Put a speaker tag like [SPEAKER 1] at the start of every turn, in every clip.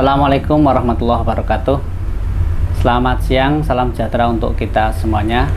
[SPEAKER 1] Assalamualaikum warahmatullahi wabarakatuh. Selamat siang, salam sejahtera untuk kita semuanya.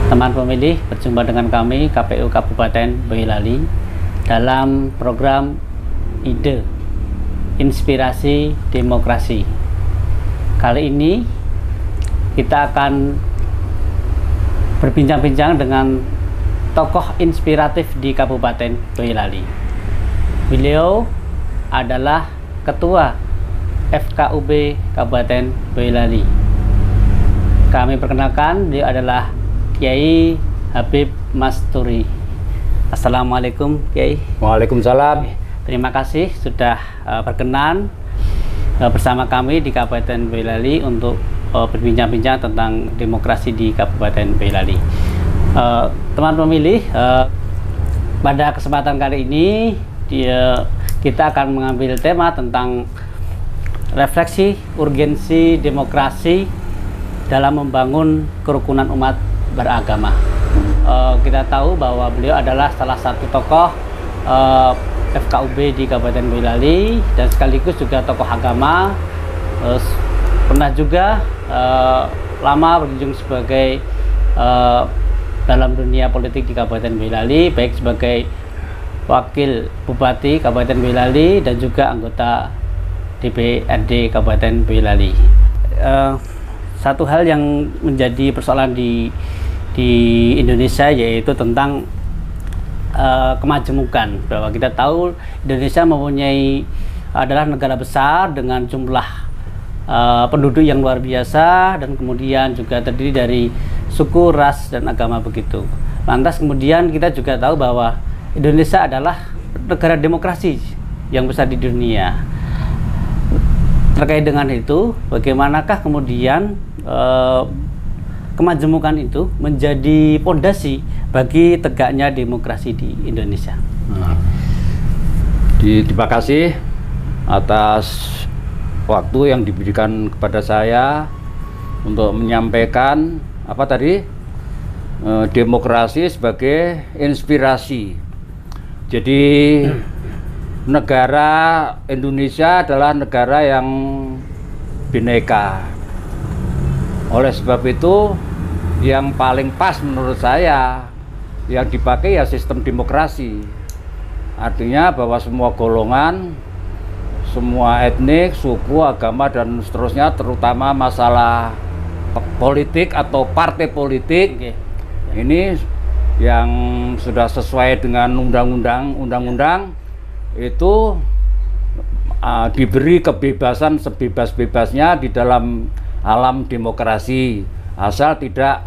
[SPEAKER 1] Teman pemilih, berjumpa dengan kami KPU Kabupaten Boyolali dalam program Ide Inspirasi Demokrasi. Kali ini kita akan berbincang-bincang dengan tokoh inspiratif di Kabupaten Boyolali. Beliau adalah Ketua FKUB Kabupaten Boyolali. Kami perkenalkan, dia adalah Kiai Habib Masturi. Assalamualaikum Kiai.
[SPEAKER 2] Waalaikumsalam.
[SPEAKER 1] Terima kasih sudah berkenan bersama kami di Kabupaten Boyolali untuk berbincang-bincang tentang demokrasi di Kabupaten Boyolali. Teman pemilih, pada kesempatan kali ini kita akan mengambil tema tentang refleksi urgensi demokrasi dalam membangun kerukunan umat beragama. Kita tahu bahwa beliau adalah salah satu tokoh FKUB di Kabupaten Boyolali dan sekaligus juga tokoh agama. Pernah juga lama berkunjung sebagai dalam dunia politik di Kabupaten Boyolali, baik sebagai Wakil Bupati Kabupaten Boyolali dan juga anggota DPRD Kabupaten Boyolali. Satu hal yang menjadi persoalan di Indonesia yaitu tentang kemajemukan. Bahwa kita tahu Indonesia adalah negara besar dengan jumlah penduduk yang luar biasa dan kemudian juga terdiri dari suku, ras, dan agama begitu. Lantas kemudian kita juga tahu bahwa Indonesia adalah negara demokrasi yang besar di dunia. Terkait dengan itu, bagaimanakah kemudian kemajemukan itu menjadi pondasi bagi tegaknya demokrasi di Indonesia?
[SPEAKER 2] Terima kasih atas waktu yang diberikan kepada saya untuk menyampaikan demokrasi sebagai inspirasi. Jadi negara Indonesia adalah negara yang bineka. Oleh sebab itu yang paling pas menurut saya yang dipakai ya sistem demokrasi. Artinya bahwa semua golongan, semua etnik, suku, agama dan seterusnya, terutama masalah politik atau partai politik, ini yang sudah sesuai dengan undang-undang itu diberi kebebasan sebebas-bebasnya di dalam alam demokrasi, asal tidak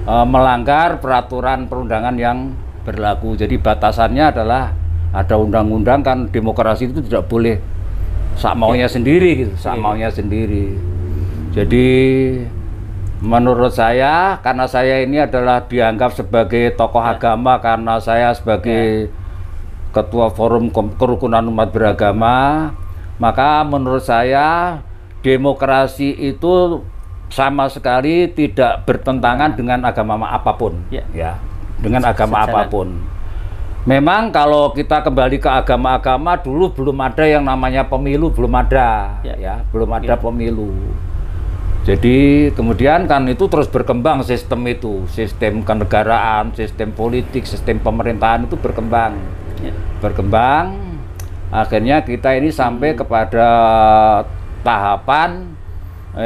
[SPEAKER 2] melanggar peraturan perundangan yang berlaku. Jadi batasannya adalah ada undang-undang, kan demokrasi itu tidak boleh sak maunya sendiri gitu, sak maunya sendiri. Jadi menurut saya, karena saya ini adalah dianggap sebagai tokoh agama, karena saya sebagai ketua forum kerukunan umat beragama, maka menurut saya demokrasi itu sama sekali tidak bertentangan dengan agama apapun, ya, dengan agama apapun. Memang kalau kita kembali ke agama-agama, dulu belum ada yang namanya pemilu, belum ada, belum ada pemilu. Jadi kemudian kan itu terus berkembang sistem itu, sistem kenegaraan, sistem politik, sistem pemerintahan itu berkembang, berkembang. Akhirnya kita ini sampai kepada tahapan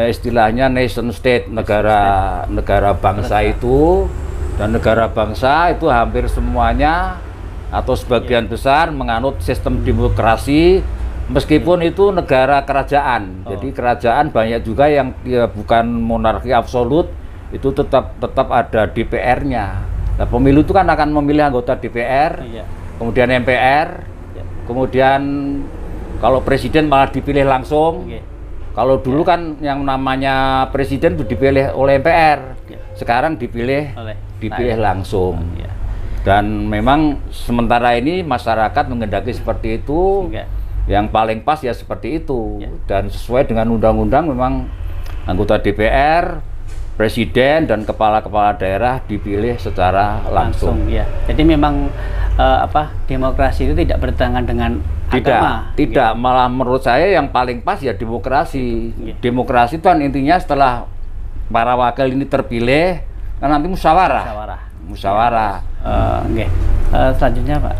[SPEAKER 2] istilahnya nation state, negara bangsa itu, dan negara bangsa itu hampir semuanya atau sebagian besar menganut sistem demokrasi. Meskipun itu negara kerajaan, jadi kerajaan banyak juga yang bukan monarki absolut, itu tetap ada DPR-nya. Nah, pemilu itu kan akan memilih anggota DPR, kemudian MPR, kemudian kalau presiden malah dipilih langsung. Kalau dulu kan yang namanya presiden itu dipilih oleh MPR, sekarang dipilih langsung. Dan memang sementara ini masyarakat menghendaki seperti itu. Yang paling pas ya seperti itu, dan sesuai dengan undang-undang memang anggota DPR, presiden dan kepala-kepala daerah dipilih secara langsung.
[SPEAKER 1] Jadi memang demokrasi itu tidak bertentangan dengan
[SPEAKER 2] Tidak, malah menurut saya yang paling pas ya demokrasi. Demokrasi itu kan intinya setelah para wakil ini terpilih, kan nanti musyawarah.
[SPEAKER 1] Selanjutnya Pak,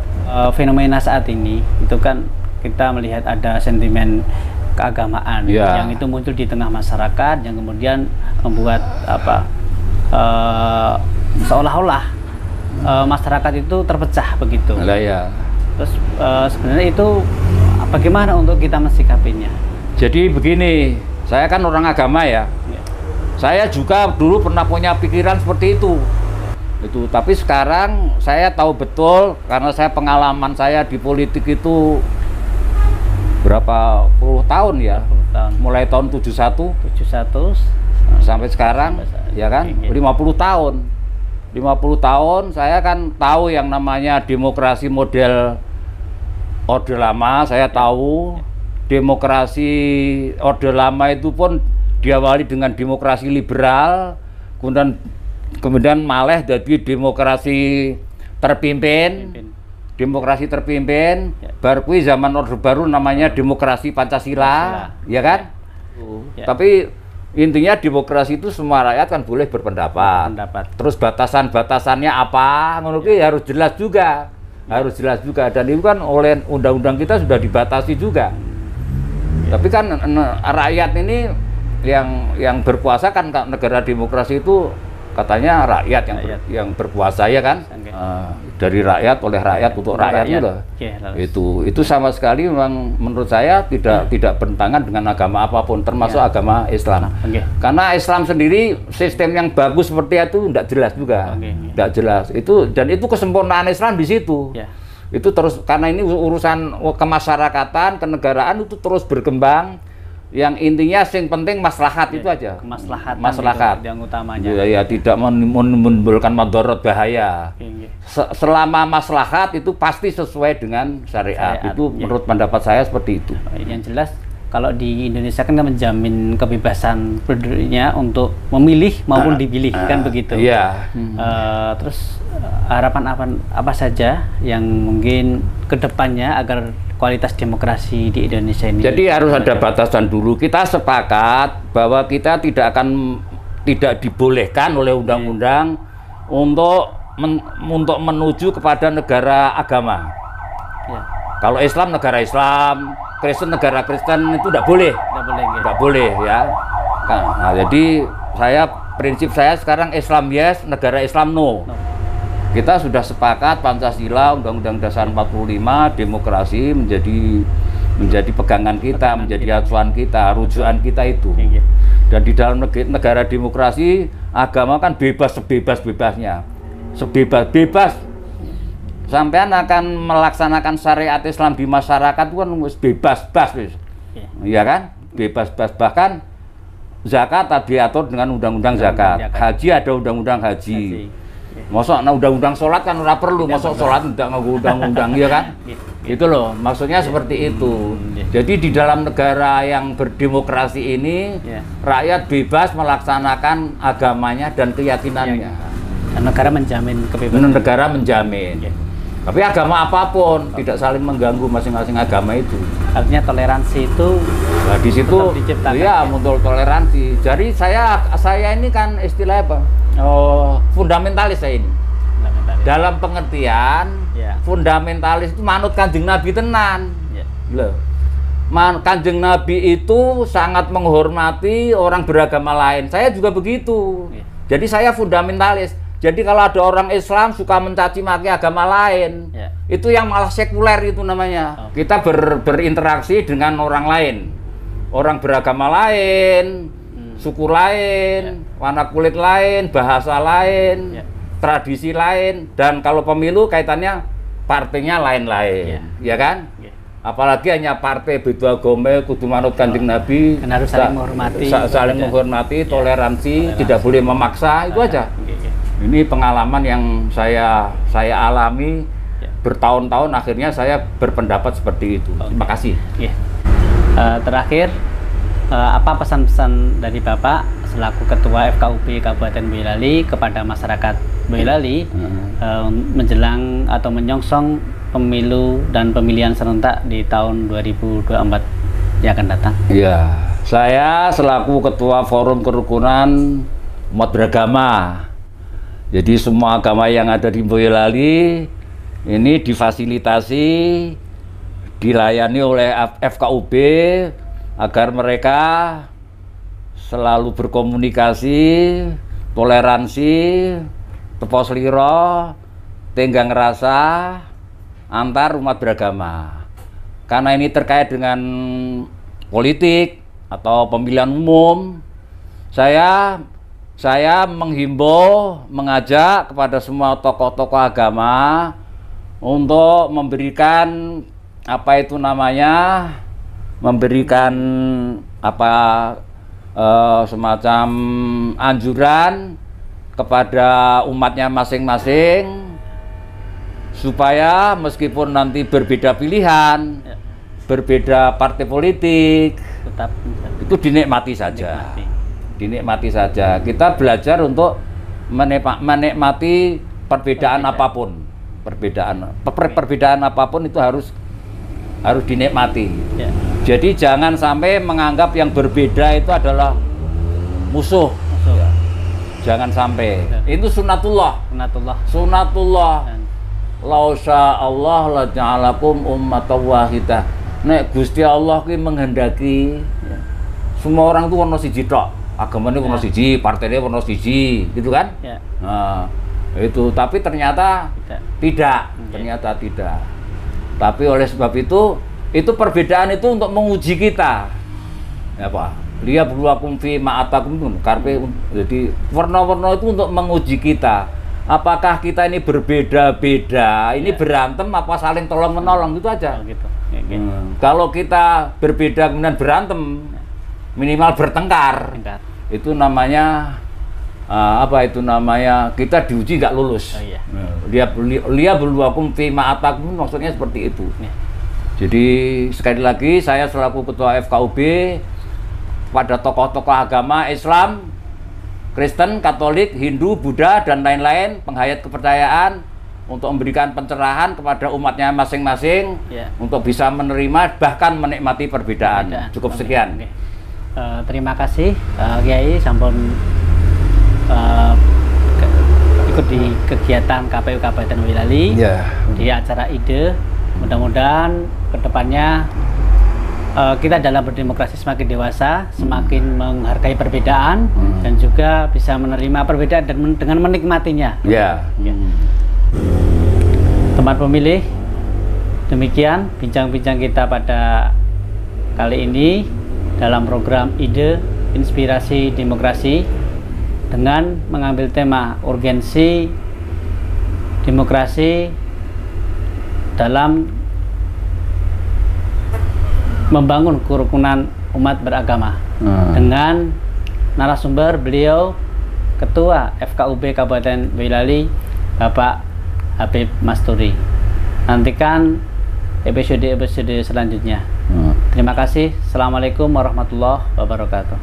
[SPEAKER 1] fenomena saat ini itu kan kita melihat ada sentimen keagamaan yang itu muncul di tengah masyarakat, yang kemudian membuat seolah-olah masyarakat itu terpecah begitu. Terus sebenarnya itu bagaimana untuk kita mensikapinya?
[SPEAKER 2] Jadi begini, saya kan orang agama ya. Saya juga dulu pernah punya pikiran seperti itu. Tapi sekarang saya tahu betul karena pengalaman saya di politik itu berapa puluh tahun ya. Mulai tahun 71 sampai sekarang ya kan 50 tahun. 50 tahun saya kan tahu yang namanya demokrasi model Orde Lama. Saya tahu demokrasi Orde Lama itu pun diawali dengan demokrasi liberal, kemudian malah jadi demokrasi terpimpin. Demokrasi terpimpin, baru zaman Orde Baru namanya demokrasi Pancasila, ya kan? Tapi intinya demokrasi itu semua rakyat kan boleh berpendapat. Terus batasan-batasannya apa? Menurut harus jelas juga. Dan itu kan oleh undang-undang kita sudah dibatasi juga. Tapi kan rakyat ini yang berkuasa kan negara demokrasi itu katanya rakyat yang berkuasa ya kan. Dari rakyat oleh rakyat untuk rakyat itu itu sama sekali memang menurut saya tidak bertentangan dengan agama apapun termasuk agama Islam. Karena Islam sendiri sistem yang bagus seperti itu tidak jelas juga. Tidak jelas. Dan itu kesempurnaan Islam di situ. Itu terus karena ini urusan kemasyarakatan, kenegaraan itu terus berkembang. Yang intinya yang penting maslahat itu aja. Maslahat
[SPEAKER 1] yang utamanya.
[SPEAKER 2] Ya, tidak menimbulkan madarat bahaya. Selama maslahat itu pasti sesuai dengan syariat. Itu menurut pendapat saya seperti itu.
[SPEAKER 1] Yang jelas kalau di Indonesia kan menjamin kebebasan penduduknya untuk memilih maupun dipilih kan begitu. Terus harapan apa saja yang mungkin kedepannya agar kualitas demokrasi di Indonesia ini.
[SPEAKER 2] Jadi harus ada batasan dulu. Kita sepakat bahwa kita tidak dibolehkan oleh undang-undang untuk menuju kepada negara agama. Kalau Islam negara Islam, Kristen negara Kristen itu tidak boleh. Tidak boleh ya. Nah, jadi prinsip saya sekarang Islam yes, negara Islam no. Kita sudah sepakat Pancasila, Undang-Undang Dasar 45, demokrasi menjadi pegangan kita, menjadi acuan kita, rujukan kita itu. Dan di dalam negara demokrasi, agama kan bebas sebebas-bebasnya. Sebebas-bebas. Sampean akan melaksanakan syariat Islam di masyarakat itu kan bebas-bebas. Iya kan? Bebas-bebas. Bahkan zakat diatur dengan undang-undang zakat. Haji ada undang-undang haji. Masuk undang-undang sholat kan ora perlu, masuk sholat tidak undang-undang ya kan? Itu loh, maksudnya seperti itu. Jadi di dalam negara yang berdemokrasi ini, rakyat bebas melaksanakan agamanya dan keyakinannya.
[SPEAKER 1] Dan negara menjamin kebebasan.
[SPEAKER 2] Negara menjamin. Tapi agama apapun tidak saling mengganggu masing-masing agama itu.
[SPEAKER 1] Artinya toleransi itu
[SPEAKER 2] di situ ya muncul toleransi. Jadi saya ini kan istilahnya apa? Fundamentalis saya ini. Dalam pengertian fundamentalis itu manut Kanjeng Nabi tenan. Loh. Kanjeng Nabi itu sangat menghormati orang beragama lain. Saya juga begitu. Jadi saya fundamentalis. Jadi kalau ada orang Islam suka mencaci maki agama lain, itu yang malah sekuler itu namanya. Kita berinteraksi dengan orang lain, orang beragama lain, suku lain, warna kulit lain, bahasa lain, tradisi lain, dan kalau pemilu kaitannya partainya lain-lain, ya kan? Apalagi hanya partai beda agama kudu manut Kanjeng Nabi,
[SPEAKER 1] harus saling menghormati,
[SPEAKER 2] menghormati, toleransi, tidak boleh memaksa, itu aja. Ini pengalaman yang saya alami bertahun-tahun, akhirnya saya berpendapat seperti itu. Terima kasih.
[SPEAKER 1] Terakhir, apa pesan-pesan dari Bapak selaku Ketua FKUB Kabupaten Boyolali kepada masyarakat Boyolali menjelang atau menyongsong pemilu dan pemilihan serentak di tahun 2024 yang akan datang?
[SPEAKER 2] Ya, saya selaku Ketua Forum Kerukunan Umat Beragama. Jadi semua agama yang ada di Boyolali ini difasilitasi, dilayani oleh FKUB agar mereka selalu berkomunikasi, toleransi, tepo sliro, tenggang rasa antar umat beragama. Karena ini terkait dengan politik atau pemilihan umum, saya menghimbau, mengajak kepada semua tokoh-tokoh agama untuk memberikan memberikan semacam anjuran kepada umatnya masing-masing supaya meskipun nanti berbeda pilihan, berbeda partai politik,
[SPEAKER 1] Tetap
[SPEAKER 2] itu dinikmati saja. Dinikmati saja. Kita belajar untuk menikmati perbedaan apapun. Perbedaan apapun itu harus dinikmati.
[SPEAKER 1] Ya.
[SPEAKER 2] Jadi jangan sampai menganggap yang berbeda itu adalah musuh. Ya. Jangan sampai.
[SPEAKER 1] Ya.
[SPEAKER 2] Itu sunatullah. Sunatullah. Lausya Allah la ja'alakum ummatan wahidah. Nek Gusti Allah ki menghendaki semua orang itu ono siji tok. Agamane ono siji, partainya ono siji, gitu kan?
[SPEAKER 1] Ya.
[SPEAKER 2] Nah, itu tapi ternyata tidak. Ternyata tidak. Tapi oleh sebab itu perbedaan itu untuk menguji kita. Ya Pak. Liya bluwakum fi ma'atakum karpe. Jadi warna-warna itu untuk menguji kita. Apakah kita ini berbeda-beda, ini berantem apa saling tolong-menolong, gitu aja.
[SPEAKER 1] Gitu.
[SPEAKER 2] Kalau kita berbeda kemudian berantem, minimal bertengkar, itu namanya kita diuji nggak lulus.
[SPEAKER 1] Oh, iya.
[SPEAKER 2] Liya bluwakum fi ma'atakum maksudnya seperti itu.
[SPEAKER 1] Ya.
[SPEAKER 2] Jadi sekali lagi saya selaku Ketua FKUB pada tokoh-tokoh agama Islam, Kristen, Katolik, Hindu, Buddha, dan lain-lain penghayat kepercayaan untuk memberikan pencerahan kepada umatnya masing-masing untuk bisa menerima bahkan menikmati perbedaan. Cukup sekian.
[SPEAKER 1] Terima kasih Kiai sampun ikut di kegiatan KPU Kabupaten Boyolali di acara IDE. Mudah-mudahan kedepannya kita dalam berdemokrasi semakin dewasa, semakin menghargai perbedaan dan juga bisa menerima perbedaan dan dengan menikmatinya. Teman pemilih, demikian bincang-bincang kita pada kali ini dalam program IDE Inspirasi Demokrasi dengan mengambil tema urgensi demokrasi dalam membangun kerukunan umat beragama dengan narasumber beliau Ketua FKUB Kabupaten Boyolali Bapak Habib Masturi. Nantikan episode selanjutnya. Terima kasih. Assalamualaikum warahmatullahi wabarakatuh.